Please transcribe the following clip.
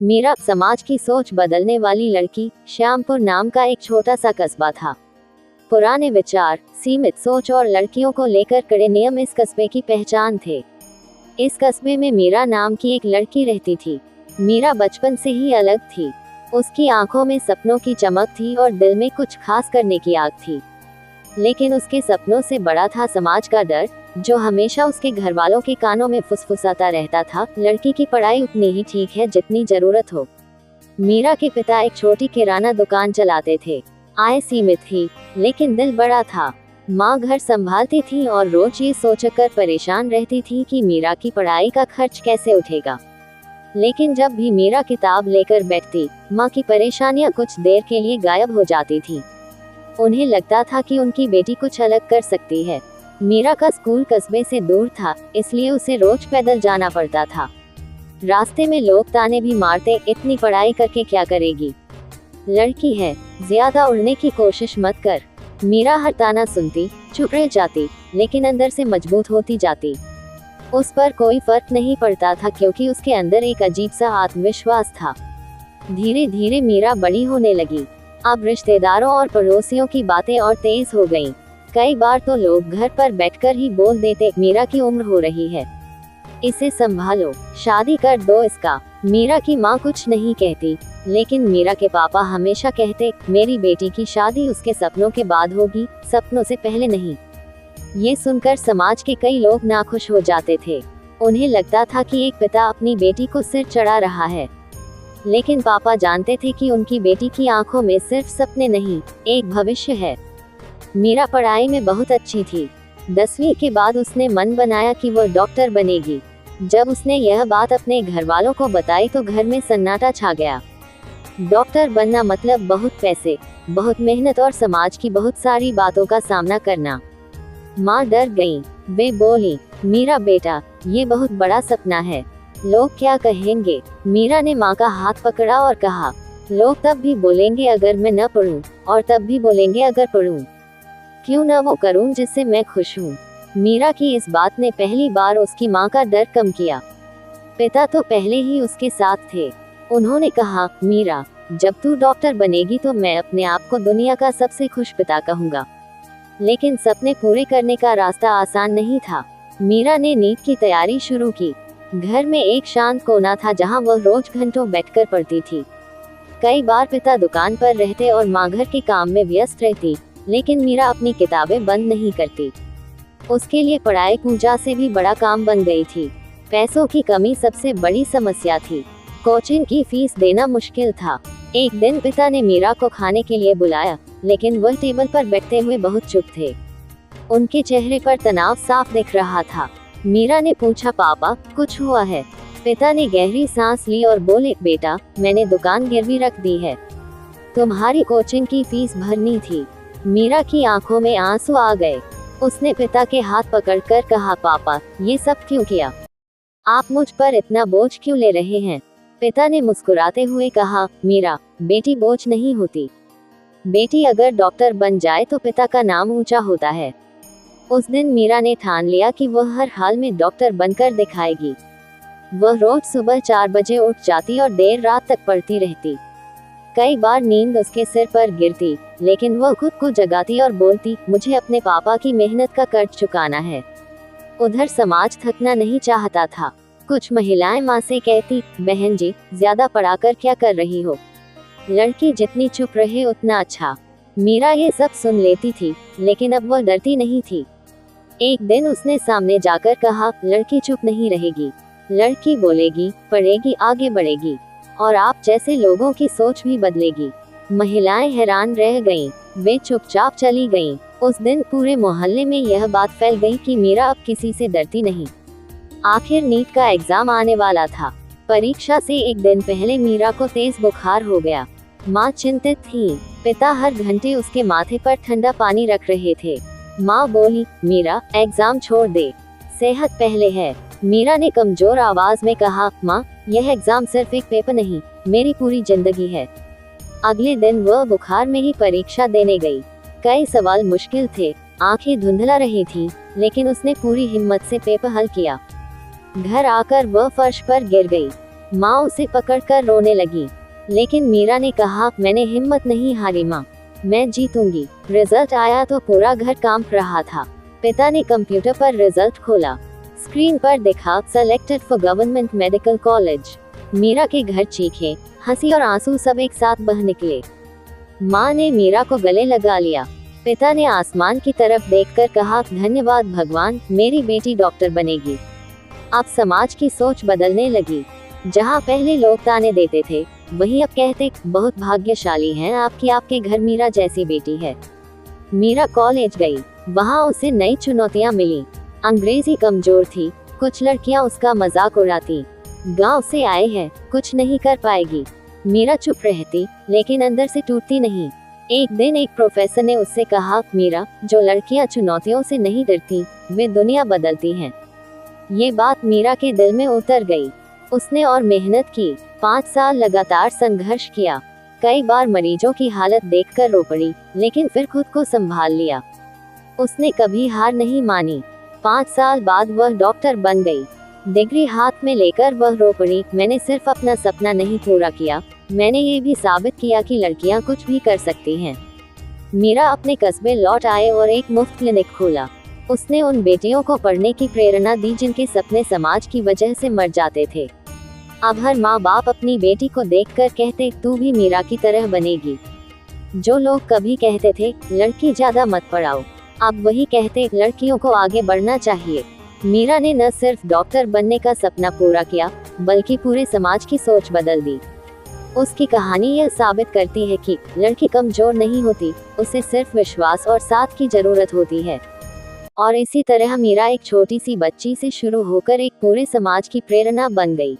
मीरा समाज की सोच बदलने वाली लड़की। श्यामपुर नाम का एक छोटा सा कस्बा था। पुराने विचार, सीमित सोच और लड़कियों को लेकर कड़े नियम इस कस्बे की पहचान थे। इस कस्बे में मीरा नाम की एक लड़की रहती थी। मीरा बचपन से ही अलग थी। उसकी आंखों में सपनों की चमक थी और दिल में कुछ खास करने की आग थी। लेकिन उसके सपनों से बड़ा था समाज का डर, जो हमेशा उसके घर वालों के कानों में फुसफुसाता रहता था, लड़की की पढ़ाई उतनी ही ठीक है जितनी जरूरत हो। मीरा के पिता एक छोटी किराना दुकान चलाते थे। आय सीमित थी, लेकिन दिल बड़ा था। माँ घर संभालती थी और रोज ये सोचकर परेशान रहती थी कि मीरा की पढ़ाई का खर्च कैसे उठेगा। लेकिन जब भी मीरा किताब लेकर बैठती, माँ की परेशानियाँ कुछ देर के लिए गायब हो जाती थी। उन्हें लगता था कि उनकी बेटी कुछ अलग कर सकती है। मीरा का स्कूल कस्बे से दूर था, इसलिए उसे रोज पैदल जाना पड़ता था। रास्ते में लोग ताने भी मारते, इतनी पढ़ाई करके क्या करेगी, लड़की है, ज्यादा उड़ने की कोशिश मत कर। मीरा हर ताना सुनती, चुप रह जाती, लेकिन अंदर से मजबूत होती जाती। उस पर कोई फर्क नहीं पड़ता था, क्योंकि उसके अंदर एक अजीब सा आत्मविश्वास था। धीरे धीरे मीरा बड़ी होने लगी। अब रिश्तेदारों और पड़ोसियों की बातें और तेज हो गईं। कई बार तो लोग घर पर बैठकर ही बोल देते, मीरा की उम्र हो रही है, इसे संभालो, शादी कर दो इसका। मीरा की माँ कुछ नहीं कहती, लेकिन मीरा के पापा हमेशा कहते, मेरी बेटी की शादी उसके सपनों के बाद होगी, सपनों से पहले नहीं। ये सुनकर समाज के कई लोग नाखुश हो जाते थे। उन्हें लगता था कि एक पिता अपनी बेटी को सिर चढ़ा रहा है। लेकिन पापा जानते थे कि उनकी बेटी की आंखों में सिर्फ सपने नहीं, एक भविष्य है। मीरा पढ़ाई में बहुत अच्छी थी। 10वीं के बाद उसने मन बनाया कि वो डॉक्टर बनेगी। जब उसने यह बात अपने घर वालों को बताई तो घर में सन्नाटा छा गया। डॉक्टर बनना मतलब बहुत पैसे, बहुत मेहनत और समाज की बहुत सारी बातों का सामना करना। माँ डर गई। वे बोली, मीरा बेटा, ये बहुत बड़ा सपना है, लोग क्या कहेंगे। मीरा ने माँ का हाथ पकड़ा और कहा, लोग तब भी बोलेंगे अगर मैं न पढ़ूं, और तब भी बोलेंगे अगर पढ़ूं। क्यों न वो करूं जिससे मैं खुश हूँ। मीरा की इस बात ने पहली बार उसकी माँ का डर कम किया। पिता तो पहले ही उसके साथ थे। उन्होंने कहा, मीरा, जब तू डॉक्टर बनेगी तो मैं अपने आप को दुनिया का सबसे खुश पिता कहूँगा। लेकिन सपने पूरे करने का रास्ता आसान नहीं था। मीरा ने नीट की तैयारी शुरू की। घर में एक शांत कोना था जहाँ वह रोज घंटों बैठकर पढ़ती थी। कई बार पिता दुकान पर रहते और माँ घर के काम में व्यस्त रहती, लेकिन मीरा अपनी किताबें बंद नहीं करती। उसके लिए पढ़ाई पूजा से भी बड़ा काम बन गई थी। पैसों की कमी सबसे बड़ी समस्या थी। कोचिंग की फीस देना मुश्किल था। एक दिन पिता ने मीरा को खाने के लिए बुलाया, लेकिन वह टेबल पर बैठते हुए बहुत चुप थे। उनके चेहरे पर तनाव साफ दिख रहा था। मीरा ने पूछा, पापा, कुछ हुआ है? पिता ने गहरी सांस ली और बोले, बेटा, मैंने दुकान गिरवी रख दी है, तुम्हारी कोचिंग की फीस भरनी थी। मीरा की आंखों में आंसू आ गए। उसने पिता के हाथ पकड़कर कहा, पापा, ये सब क्यों किया? आप मुझ पर इतना बोझ क्यों ले रहे हैं? पिता ने मुस्कुराते हुए कहा, मीरा, बेटी बोझ नहीं होती। बेटी अगर डॉक्टर बन जाए तो पिता का नाम ऊंचा होता है। उस दिन मीरा ने ठान लिया कि वह हर हाल में डॉक्टर बनकर दिखाएगी। वह रोज सुबह 4 बजे उठ जाती और देर रात तक पढ़ती रहती। कई बार नींद उसके सिर पर गिरती, लेकिन वह खुद को जगाती और बोलती, मुझे अपने पापा की मेहनत का कर्ज चुकाना है। उधर समाज थकना नहीं चाहता था। कुछ महिलाएं माँ से कहती, बहन जी, ज्यादा पढ़ाकर क्या कर रही हो, लड़की जितनी चुप रहे उतना अच्छा। मीरा ये सब सुन लेती थी, लेकिन अब वह डरती नहीं थी। एक दिन उसने सामने जाकर कहा, लड़की चुप नहीं रहेगी, लड़की बोलेगी, पढ़ेगी, आगे बढ़ेगी, और आप जैसे लोगों की सोच भी बदलेगी। महिलाएं हैरान रह गईं। वे चुपचाप चली गईं। उस दिन पूरे मोहल्ले में यह बात फैल गई कि मीरा अब किसी से डरती नहीं। आखिर नीट का एग्जाम आने वाला था। परीक्षा से एक दिन पहले मीरा को तेज बुखार हो गया। माँ चिंतित थी। पिता हर घंटे उसके माथे पर ठंडा पानी रख रहे थे। माँ बोली, मीरा, एग्जाम छोड़ दे, सेहत पहले है। मीरा ने कमजोर आवाज में कहा, माँ, यह एग्जाम सिर्फ एक पेपर नहीं, मेरी पूरी जिंदगी है। अगले दिन वह बुखार में ही परीक्षा देने गई। कई सवाल मुश्किल थे, आंखें धुंधला रही थी, लेकिन उसने पूरी हिम्मत से पेपर हल किया। घर आकर वह फर्श पर गिर गई। माँ उसे पकड़कर रोने लगी, लेकिन मीरा ने कहा, मैंने हिम्मत नहीं हारी माँ, मैं जीतूंगी। रिजल्ट आया तो पूरा घर कांप रहा था। पिता ने कंप्यूटर पर रिजल्ट खोला। स्क्रीन पर दिखा, selected for government medical college. Meera के घर चीखें, हंसी और आंसू सब एक साथ बह निकले। माँ ने मीरा को गले लगा लिया। पिता ने आसमान की तरफ देखकर कहा, धन्यवाद भगवान, मेरी बेटी डॉक्टर बनेगी। अब समाज की सोच बदलने लगी। जहाँ पहले लोग ताने देते थे, वहीं अब कहते, बहुत भाग्यशाली हैं आपकी, आपके घर मीरा जैसी बेटी है। मीरा कॉलेज गई। वहाँ उसे नई चुनौतियाँ मिली। अंग्रेजी कमजोर थी, कुछ लड़कियाँ उसका मजाक उड़ाती। गांव से आए हैं, कुछ नहीं कर पाएगी। मीरा चुप रहती, लेकिन अंदर से टूटती नहीं। एक दिन एक प्रोफेसर ने उससे कहा, मीरा, जो लड़कियां चुनौतियों से नहीं डरती, वे दुनिया बदलती हैं। ये बात मीरा के दिल में उतर गई। उसने और मेहनत की। 5 साल लगातार संघर्ष किया। कई बार मरीजों की हालत देखकर रो पड़ी, लेकिन फिर खुद को संभाल लिया। उसने कभी हार नहीं मानी। 5 साल बाद वह डॉक्टर बन गई। डिग्री हाथ में लेकर वह रो पड़ी, मैंने सिर्फ अपना सपना नहीं पूरा किया, मैंने ये भी साबित किया कि लड़कियां कुछ भी कर सकती हैं। मीरा अपने कस्बे लौट आए और एक मुफ्त क्लिनिक खोला। उसने उन बेटियों को पढ़ने की प्रेरणा दी जिनके सपने समाज की वजह से मर जाते थे। अब हर माँ बाप अपनी बेटी को देखकर कहते, तू भी मीरा की तरह बनेगी। जो लोग कभी कहते थे, लड़की ज्यादा मत पढ़ाओ, अब वही कहते, लड़कियों को आगे बढ़ना चाहिए। मीरा ने न सिर्फ डॉक्टर बनने का सपना पूरा किया, बल्कि पूरे समाज की सोच बदल दी। उसकी कहानी यह साबित करती है कि लड़की कमजोर नहीं होती, उसे सिर्फ विश्वास और साथ की जरूरत होती है। और इसी तरह मीरा एक छोटी सी बच्ची से शुरू होकर एक पूरे समाज की प्रेरणा बन गई।